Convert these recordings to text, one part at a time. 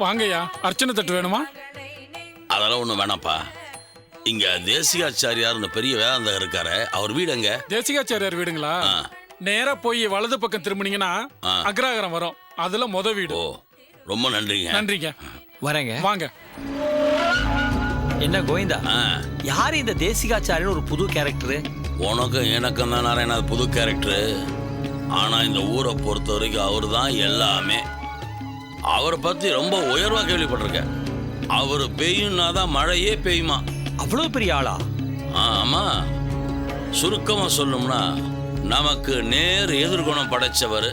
வாங்கய்யா. அர்ச்சனை தட்டு வேணுமா? அதெல்லாம் ஒன்றும் வேணாம்ப்பா. இங்க தேசிகாச்சாரியார்னு பெரிய வேதாந்தம் இருக்காரு, அவர் வீடு எங்க? தேசிகாச்சாரியார் வீடுங்களா? நேரா போய் வலது பக்கம் திரும்பினீங்கன்னா அக்ராகரம் வரும். அதுல வீடு. ஓ, ரொம்ப நன்றிங்க. நன்றிங்க. வரேங்க. வாங்க. என்ன கோவிந்தா, யார் இந்த தேசிகாச்சாரியன்? ஒரு புது கேரக்டரு. உனக்கும் எனக்கும் தான் நாராயணா புது கேரக்டரு. ஆனா இந்த ஊரை பொறுத்த வரைக்கும் அவரு தான் எல்லாமே. அவரை பத்தி ரொம்ப உயர்வா கேள்விப்பட்டிருக்கேன். அவரு பெய்யும்னா தான் மழையே பெய்யுமா. அவ்வளவு பெரிய ஆளா? ஆமா, சுருக்கமா சொல்லணும்னா நமக்கு நேர் எதிர்குணம் படைச்சவர்.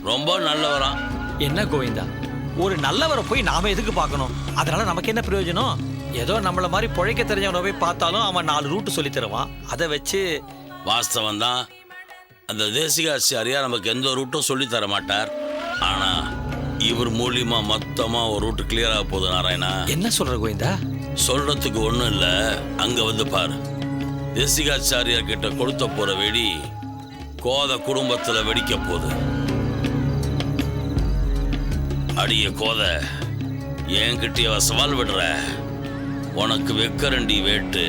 ரொம்ப நல்லவராம். என்ன கோவிந்தா, ஒரு நல்லவரை போய் நாம எதுக்கு பார்க்கணும்? அதனால நமக்கு என்ன பிரயோஜனம்? ஏதோ நம்மள மாதிரி பொழைக்க தெரிஞ்சவனை போய் பார்த்தாலும் அவன் 4 ரூட்டு சொல்லி தருவான். அதை வச்சு வாஸ்தவம் தான். அந்த தேசிகாச்சாரியா நமக்கு எந்த ரூட்டும் சொல்லி தர மாட்டார். ஆனா இவர் மூலியமா மொத்தமா ஒரு ரூட்டு கிளியர் ஆக போகுது நாராயணா. என்ன சொல்ற கோவிந்தா? சொல்றதுக்கு ஒண்ணும் இல்ல, அங்க வந்து பாரு. தேசிகாச்சாரியார் கிட்ட கொடுத்த போற வெடி கோத குடும்பத்துல வெடிக்க போகுது. அடிய கோத, என்கிட்டய சவால் விடுற, உனக்கு வெக்கரண்டி வேட்டு.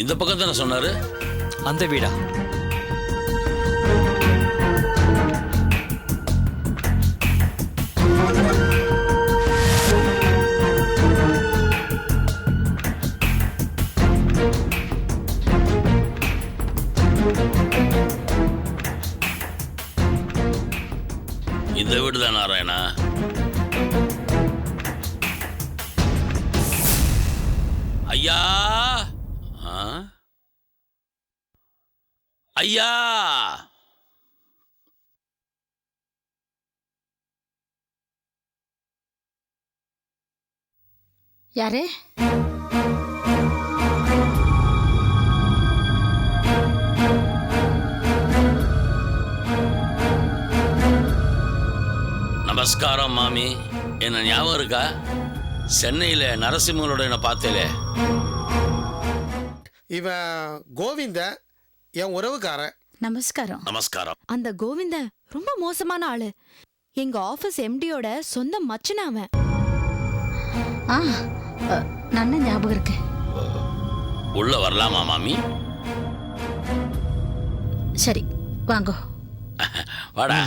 இந்த பக்கம் தானே சொன்னாரு? அந்த வீடா? இந்த வீடு தான் நாராயணா. ஐயா, ஐயா, யாரு? நமஸ்காரம் மாமி. என்ன ஞாபகம் இருக்கா? சென்னையில நரசிம்மனோட என்ன பார்த்தேலே. இவன் கோவிந்த, என் உறவுக்காரன். நமஸ்காரம். நமஸ்காரம். அந்த கோவிந்த ரொம்ப மோசமான ஆளு. எங்க ஆபீஸ் எம்டியோட சொந்த மச்சன அவன். நல்ல ஞாபகம் இருக்கு. உள்ள வரலாமா மாமி? சரி வாங்கோ. வாடா.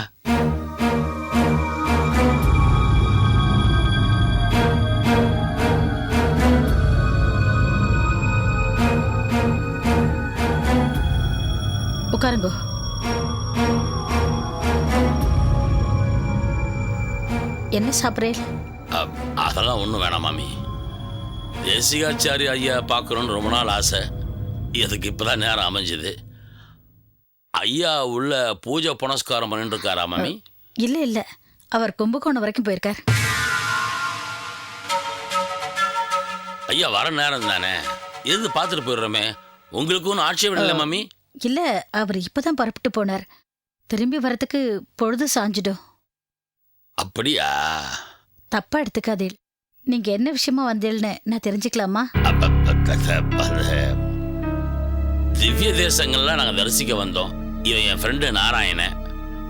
உட்காருங்கோ. என்ன சாப்பிட்றேன்? அதெல்லாம் ஒன்றும் வேணாம் மாமி. தேசிகாச்சாரி ஐயா பார்க்கணுன்னு ரொம்ப நாள் ஆசை. இதுக்கு இப்போதான் நேரம் அமைஞ்சுது. ஐயா உள்ள பூஜை புனஸ்காரம் பண்ணிட்டு இருக்காரா மாமி? இல்லை இல்லை, அவர் கும்பகோணம் வரைக்கும் போயிருக்கார். ஐயா வர நேரம் தானே, எது பார்த்துட்டு போயிடுறோமே. உங்களுக்கு ஒன்றும் ஆட்சேபம் இல்லை மாமி? இல்ல, அவர் இப்பதான் புறப்பட்டு போனார். திரும்பி வரதுக்கு பொழுது சாஞ்சிடும். அப்படியா? தப்பா எடுத்துக்காதீள். நீங்க என்ன விஷயமா வந்தீள்னு நான் தெரிஞ்சுக்கலாமா? திவ்ய தேசங்கள்லாம் நாங்கள் தரிசிக்க வந்தோம். இவன் என் ஃப்ரெண்டு நாராயணன்,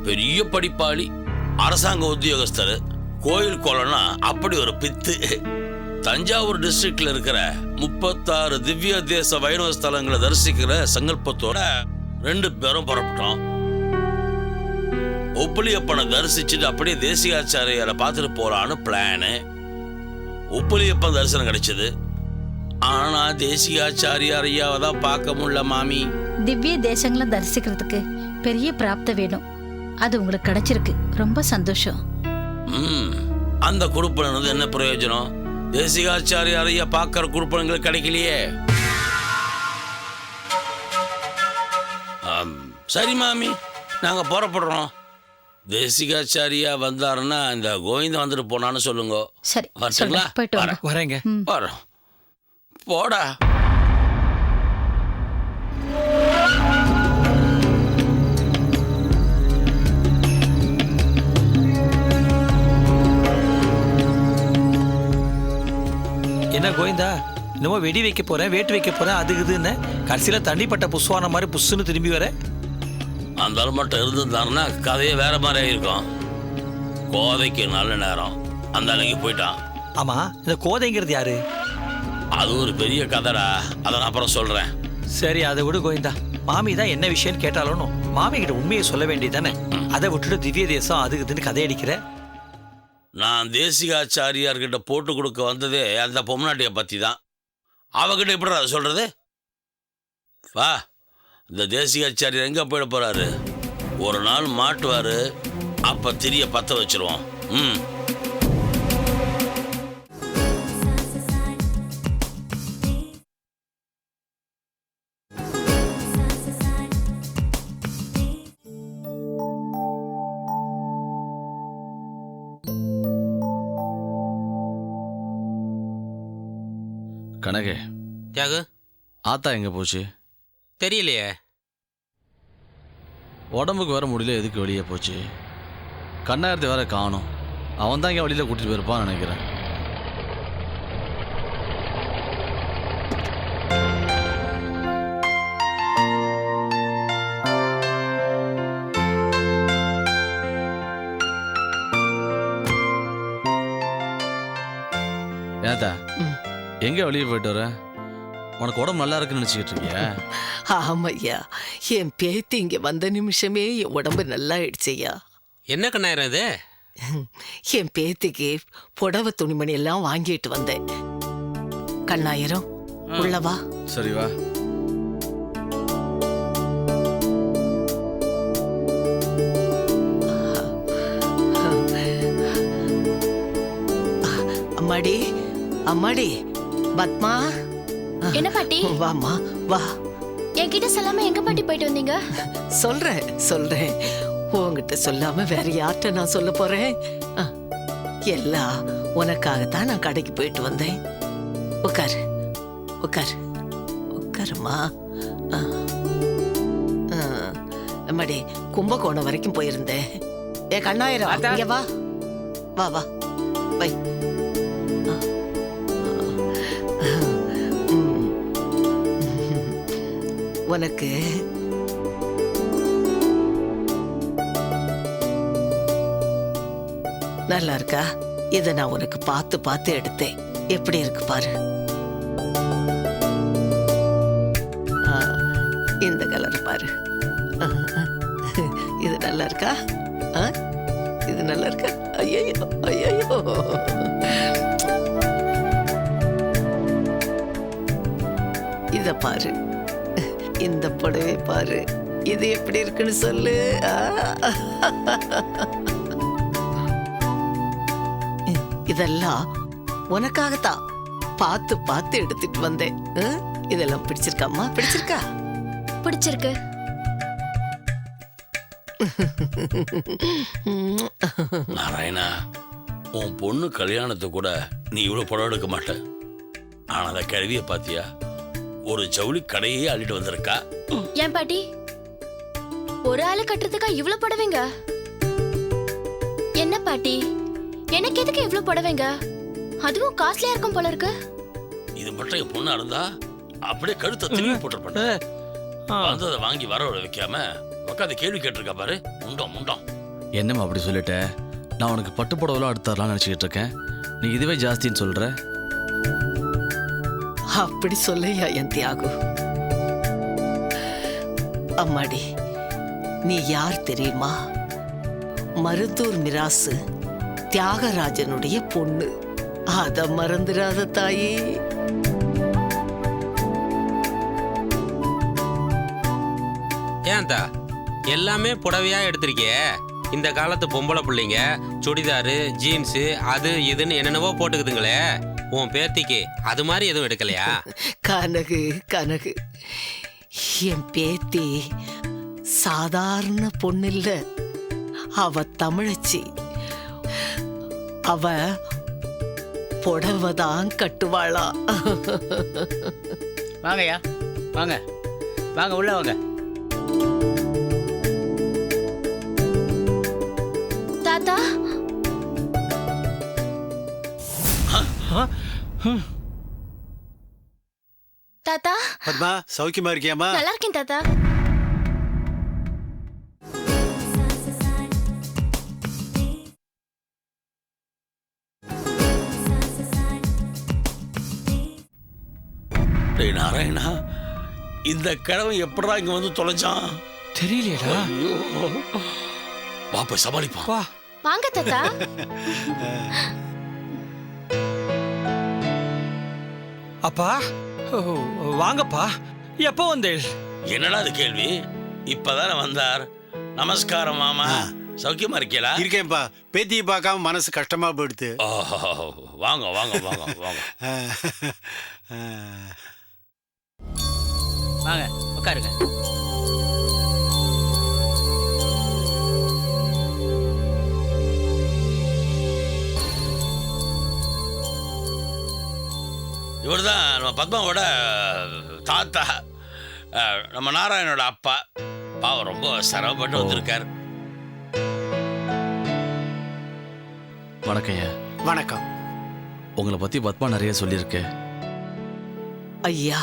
பெரிய படிப்பாளி, அரசாங்க உத்தியோகஸ்தர். கோயில் கோலம்னா அப்படி ஒரு பித்து. தஞ்சாவூர் டிஸ்ட்ரிக்ட்ல இருக்கிற 36 திவ்ய தேச வைணவ ஸ்தலங்களை தரிசிக்கிற சங்கல்பத்தோட 2 பேரும் புறப்பட்டோம். உப்புலியப்பனை தரிசிச்சுட்டு அப்படியே தேசிகாச்சாரியாரை பார்த்துட்டு போறான்னு பிளானு. உப்புலியப்பன் தரிசனம் கிடைச்சது. ஆனா தேசிகாச்சாரியார் ஐயாவை தான் பார்க்க முடியல மாமி. திவ்ய தேசங்களை தரிசிக்கிறதுக்கு பெரிய பிராப்தம் வேணும். அது உங்களுக்கு கிடைச்சிருக்கு, ரொம்ப சந்தோஷம். அந்த கொடுப்பன என்ன பிரயோஜனம்? தேசிகாச்சாரியாரைய பார்க்கற குடுப்பங்கள் கிடைக்கலையே. சரி மாமி, நாங்க புறப்படுறோம். தேசிகாச்சாரியா வந்தாருன்னா இந்த கோவிந்தன் வந்துட்டு போனான்னு சொல்லுங்க. சரி வரட்டுங்களா? போயிட்டு வாங்க. வரேன். வரேங்க. வரோம். போடா. என்ன கோவிந்தா, இன்னமும் வெடி வைக்க போறேன், வேட்டு வைக்க போறேன், அது இதுன்னு கடைசியில தண்ணிப்பட்ட புஷ்வான மாதிரி புஷ்ஷுன்னு திரும்பி வர. அந்த ஆள் மட்டும் இருந்திருந்தாருன்னா கதையே வேற மாதிரி ஆயிருக்கும். கோதைக்கு நல்ல நேரம், அந்த அன்னைக்கு போயிட்டான். ஆமா, இந்த கோதைங்கிறது யாரு? அது ஒரு பெரிய கதைடா, அதை நான் அப்புறம் சொல்றேன். சரி, அதை விடு கோவிந்தா. மாமி தான் என்ன விஷயம்னு கேட்டாலும் மாமி கிட்ட உண்மையை சொல்ல வேண்டியதானே. அதை விட்டுட்டு திவ்ய தேசம் அது இதுன்னு கதை அடிக்கிற. நான் தேசிகாச்சாரியார்கிட்ட போட்டு கொடுக்க வந்ததே அந்த பொம்னாட்டியை பற்றி தான். அவகிட்ட எப்படி அதை சொல்கிறது? வா, இந்த தேசிகாச்சாரியார் எங்கே போயிட போகிறாரு? ஒரு நாள் மாட்டுவார், அப்போ திரிய பற்ற வச்சிருவோம். ம். கனகே, தியாகு, ஆத்தா எங்கே போச்சு? தெரியலையே. உடம்புக்கு வர முடியல, எதுக்கு வெளியே போச்சு? கண்ணாயிரத்தை வேற காணும். அவன் தான் இங்கே வெளியில் கூட்டிகிட்டு போயிருப்பான்னு நினைக்கிறேன். ஏத்தா, எங்கே வெளியே போயிட்டு வர? உனக்கு உடம்பு நல்லா இருக்குன்னு நினச்சிக்கிட்டு இருக்கியா? ஆமையா, என் பேத்தி இங்க வந்த நிமிஷமே என் உடம்பு நல்லா ஆயிடுச்சையா. என்ன கண்ணாயிரம் இது? என் பேத்திக்கு புடவை துணிமணி எல்லாம் வாங்கிட்டு வந்தேன். கண்ணாயிரம், உள்ளவா. சரி வா. அம்மாடி, அம்மாடி, பத்மா. என்ன பாட்டி? வாமா, வா. என்கிட்ட சொல்லாம எங்க பாட்டி போயிட்டு வந்தீங்க? சொல்றேன். உன்கிட்ட சொல்லாம வேற யார்கிட்ட நான் சொல்ல போறேன்? எல்லாம் உனக்காகத்தான் நான் கடைக்கு போயிட்டு வந்தேன். உட்காரு, உட்காரு, உட்காருமா. அம்மாடி, கும்பகோணம் வரைக்கும் போயிருந்தேன். ஏ கண்ணாயிரம், இங்க வா, வா வா, வை. உனக்கு நல்லா இருக்கா? இத நான் உனக்கு பார்த்து பார்த்து எடுத்தேன். எப்படி இருக்கு பாரு. இந்த கலர் பாரு. இது நல்லா இருக்கா? இது நல்லா இருக்கா? ஐயோ ஐயோ, இத பாரு. இந்த புடவை பாரு. இது எப்படி இருக்குன்னு சொல்லு. இதெல்லாம் உனக்காகத்தான் பார்த்து பார்த்து எடுத்துட்டு வந்தேன். இதெல்லாம் பிடிச்சிருக்காம்மா? பிடிச்சிருக்கா? பிடிச்சிருக்கு. நாராயணா, உன் பொண்ணு கல்யாணத்தை கூட நீ இவ்வளோ படம் எடுக்க மாட்ட. ஆனால் அதை கழுவிய பாத்தியா? ஒரு ஜவுளி கடையே அள்ளிட்டு வந்திருக்கா. ஏன் பாட்டி, ஒரு ஆளு கட்டுறதுக்கா இவ்ளோ புடவைங்க? என்ன பாட்டி, எனக்கு எதுக்கு இவ்ளோ புடவைங்க? அதுவும் காஸ்ட்லியா இருக்கும் போல இருக்கு. இது மட்டும் என் பொண்ணா இருந்தா அப்படியே கழுத்தை திரும்பி போட்டுருப்பேன். வந்ததை வாங்கி வரவழ வைக்காம உட்காந்து கேள்வி கேட்டிருக்கா பாரு. முண்டம். என்னம்மா அப்படி சொல்லிட்ட? நான் உனக்கு பட்டு புடவெல்லாம் எடுத்து தரலாம்னு நினச்சிக்கிட்டு இருக்கேன். நீ இதுவே ஜாஸ்தின்னு சொல்கிற. அப்படி சொல்லையா என் தியாகு. அம்மாடி, நீ யார் தெரியுமா? மருதூர் மிராசு தியாகராஜனுடைய பொண்ணு. அத மறந்துடாத தாயே. ஏன்தா எல்லாமே புடவையா எடுத்திருக்கியே? இந்த காலத்து பொம்பளை பிள்ளைங்க சுடிதாரு, ஜீன்ஸு, அது இதுன்னு என்னென்னவோ போட்டுக்குதுங்களே. உன் பேத்திக்கு அது மாதிரி எதுவும் எடுக்கலையா? கனகு கனகு என் பேத்தி சாதாரண பொண்ணு இல்ல, அவ தமிழச்சி. அவ புடவைதான் கட்டுவாளா. வாங்கய்யா, வாங்க வாங்க, உள்ள வாங்க. தாத்தா தாத்தா பத்மா, சௌக்கியமா இருக்கியாமா? நல்லா இருக்கேன் தாத்தா. டேய் நாராயணா, இந்த கிழமை எப்படா இங்க வந்து தொலைச்சான்? தெரியலையடா. ஐயோ, வா போய் சமாளிப்போம். வா. வாங்க தாத்தா. அப்பா, ஓ, வாங்கப்பா. எப்போ வந்தேள்? என்னடா அது கேள்வி? இப்பதானே வந்தார். நமஸ்காரம் மாமா, சௌக்கியமா இருக்கீங்களா? இருக்கேன்ப்பா. பேத்தியை பார்க்காம மனசு கஷ்டமா போயிடுது. வாங்க வாங்க வாங்க வாங்க. வாங்க உட்காருங்க. இவர்தான் நம்ம பத்மாவோட தாத்தா, நம்ம நாராயணோட அப்பா. பாவம் ரொம்ப சிரமப்பட்டு வந்திருக்கார். வணக்கம் ஐயா. வணக்கம். உங்களை பத்தி பத்மா நிறைய சொல்லியிருக்கு. ஐயா,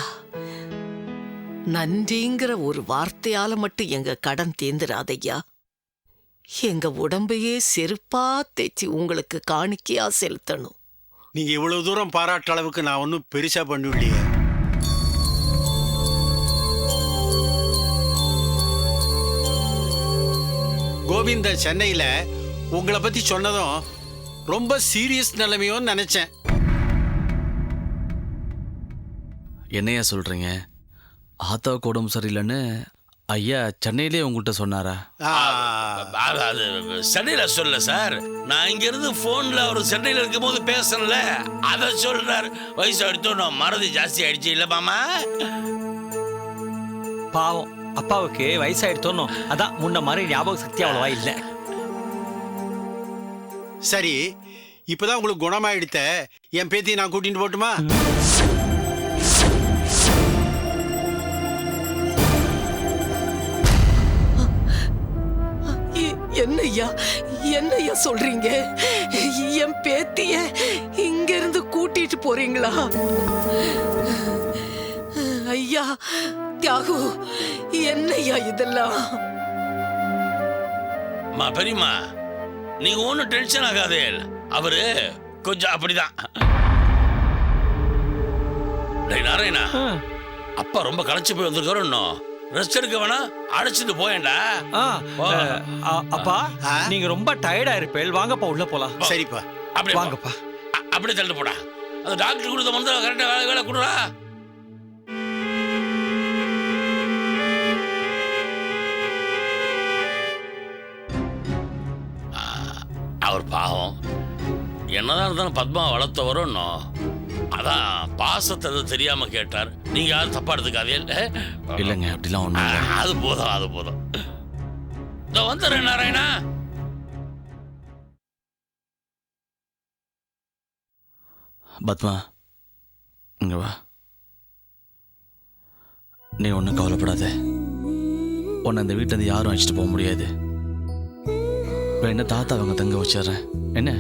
நன்றிங்கிற ஒரு வார்த்தையால மட்டும் எங்க கடன் தீந்துராதையா. எங்க உடம்பையே செருப்பா தேய்ச்சி உங்களுக்கு காணிக்கையா செலுத்தணும். நீங்க இவ்வளவு தூரம் பாராட்டுற அளவுக்கு நான் ஒன்றும் பெருசா பண்ணிவிடலையே. கோவிந்த சென்னையில உங்களை பத்தி சொன்னதும் ரொம்ப சீரியஸ் நிலைமையோன்னு நினைச்சேன். என்னையா சொல்றீங்க? ஆத்தாவுக்கு உடம்பு சரியில்லைன்னு ஐயா சென்னையிலே உங்கள்கிட்ட சொன்னாரா? அது சென்னையில சொல்ல சார், நான் இங்க இருந்து போன்ல அவர் சென்னையில இருக்கும் போது பேசல, அத சொல்றாரு. வயசு எடுத்தோம், மறதி ஜாஸ்தி ஆயிடுச்சு இல்ல மாமா? பாவம், அப்பாவுக்கு வயசாயிடுத்தோன்னு அதான் முன்ன மாதிரி ஞாபக சக்தி அவ்வளவா இல்லை. சரி, இப்பதான் உங்களுக்கு குணமாயிடுத்த என் பேத்தியை நான் கூட்டிட்டு போட்டுமா? என்னய்யா என்னய்யா சொல்றீங்க? என் பேத்திய இங்க இருந்து கூட்டிட்டு போறீங்களா? ஐயா தியாகு, என்னய்யா இதெல்லாம்? பெரியம்மா, நீங்க ஒன்னும் டென்ஷன் ஆகாதே. அவரு கொஞ்சம் அப்படிதான். நாராயணா, அப்பா ரொம்ப களைச்சு போய் வந்திருக்காரு. இன்னும் ரெஸ்ட் எடுக்க வேணா, அழைச்சிட்டு போயேன்டா. அப்பா, நீங்க ரொம்ப டயர்டா இருப்பேன். வாங்கப்பா, உள்ள போலாம். சரிப்பா, அப்படி வாங்கப்பா. அப்படியே தள்ளிட்டு போடா. அந்த டாக்டர் கொடுத்த மருந்து கரெக்டா வேலை கொடுறா. அவர் பாவம் என்னதான் இருந்தாலும் பத்மா வளர்த்தவரும் அதான் பாசத்தை தெரியாம கேட்டார். நீங்க யாரும் தப்பா எடுத்துக்காதே. இல்லைங்க, அப்படிலாம் ஒண்ணும். அது போதும், அது போதும். வந்துடுறேன் நாராயணா. பத்மா, இங்க வா. நீ ஒன்றும் கவலைப்படாத. உன்னை இந்த வீட்டில் இருந்து யாரும் அழைச்சிட்டு போக முடியாது. வேணா தாத்தா அவங்க தங்க வச்சிடுறேன். என்ன?